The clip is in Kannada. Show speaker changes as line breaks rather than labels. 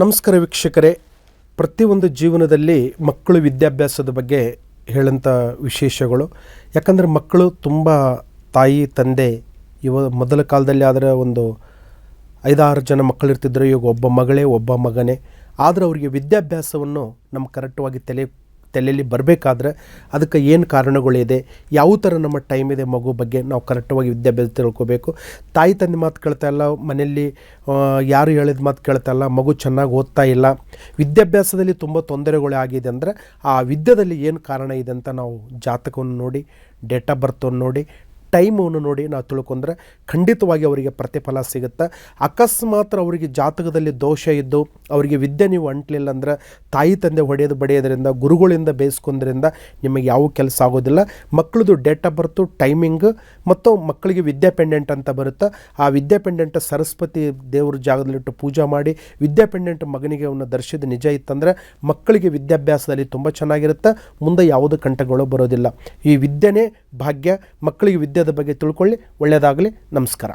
ನಮಸ್ಕಾರ ವೀಕ್ಷಕರೇ. ಪ್ರತಿಯೊಂದು ಜೀವನದಲ್ಲಿ ಮಕ್ಕಳು ವಿದ್ಯಾಭ್ಯಾಸದ ಬಗ್ಗೆ ಹೇಳಂಥ ವಿಶೇಷಗಳು. ಯಾಕಂದರೆ ಮಕ್ಕಳು ತುಂಬ ತಾಯಿ ತಂದೆ ಮೊದಲ ಕಾಲದಲ್ಲಿ ಆದರೆ ಒಂದು 5-6 ಜನ ಮಕ್ಕಳಿರ್ತಿದ್ರು. ಇವಾಗ ಒಬ್ಬ ಮಗಳೇ ಒಬ್ಬ ಮಗನೇ. ಆದರೆ ಅವರಿಗೆ ವಿದ್ಯಾಭ್ಯಾಸವನ್ನು ನಮ್ಮ ಕರೆಕ್ಟವಾಗಿ ತಲೆಯಲ್ಲಿ ಬರಬೇಕಾದ್ರೆ ಅದಕ್ಕೆ ಏನು ಕಾರಣಗಳಿದೆ, ಯಾವ ಥರ ನಮ್ಮ ಟೈಮ್ ಇದೆ ಮಗು ಬಗ್ಗೆ ನಾವು ಕರೆಕ್ಟವಾಗಿ ವಿದ್ಯಾಭ್ಯಾಸ ತಿಳ್ಕೊಬೇಕು. ತಾಯಿ ತಂದೆ ಮಾತು ಕೇಳ್ತಾ ಇಲ್ಲ, ಮನೆಯಲ್ಲಿ ಯಾರು ಹೇಳಿದ ಮಾತು ಕೇಳ್ತಾ ಇಲ್ಲ, ಮಗು ಚೆನ್ನಾಗಿ ಓದ್ತಾ ಇಲ್ಲ, ವಿದ್ಯಾಭ್ಯಾಸದಲ್ಲಿ ತುಂಬ ತೊಂದರೆಗಳು ಆಗಿದೆ ಅಂದರೆ ಆ ವಿದ್ಯಾದಲ್ಲಿ ಏನು ಕಾರಣ ಇದೆ ಅಂತ ನಾವು ಜಾತಕವನ್ನು ನೋಡಿ, ಡೇಟ್ ಆಫ್ ಬರ್ತವನ್ನು ನೋಡಿ, ಟೈಮನ್ನು ನೋಡಿ ನಾವು ತಿಳ್ಕೊಂಡ್ರೆ ಖಂಡಿತವಾಗಿ ಅವರಿಗೆ ಪ್ರತಿಫಲ ಸಿಗುತ್ತೆ. ಅಕಸ್ಮಾತ್ ಅವರಿಗೆ ಜಾತಕದಲ್ಲಿ ದೋಷ ಇದ್ದು ಅವರಿಗೆ ವಿದ್ಯೆ ನೀವು ಅಂಟಲಿಲ್ಲ ಅಂದರೆ ತಾಯಿ ತಂದೆ ಬಡಿಯೋದ್ರಿಂದ ಗುರುಗಳಿಂದ ಬೇಯಿಸ್ಕೊಂಡ್ರಿಂದ ನಿಮಗೆ ಯಾವ ಕೆಲಸ ಆಗೋದಿಲ್ಲ. ಮಕ್ಕಳದು ಡೇಟ್ ಆಫ್ ಬರ್ತು, ಟೈಮಿಂಗ್ ಮತ್ತು ಮಕ್ಕಳಿಗೆ ವಿದ್ಯಾ ಪೆಂಡೆಂಟ್ ಅಂತ ಬರುತ್ತೆ. ಆ ವಿದ್ಯಾ ಪೆಂಡೆಂಟ್ ಸರಸ್ವತಿ ದೇವ್ರ ಜಾಗದಲ್ಲಿಟ್ಟು ಪೂಜೆ ಮಾಡಿ ವಿದ್ಯಾ ಪೆಂಡೆಂಟ್ ಮಗನಿಗೆ ಅವನ್ನ ಧರಿಸಿದ ನಿಜ ಇತ್ತಂದರೆ ಮಕ್ಕಳಿಗೆ ವಿದ್ಯಾಭ್ಯಾಸದಲ್ಲಿ ತುಂಬ ಚೆನ್ನಾಗಿರುತ್ತೆ. ಮುಂದೆ ಯಾವುದೇ ಕಂಟಕಗಳು ಬರೋದಿಲ್ಲ. ಈ ವಿದ್ಯೆನೇ ಭಾಗ್ಯ. ಮಕ್ಕಳಿಗೆ ವಿದ್ಯೆ ಬಗ್ಗೆ ತಿಳ್ಕೊಳ್ಳಿ. ಒಳ್ಳೆಯದಾಗಲಿ. ನಮಸ್ಕಾರ.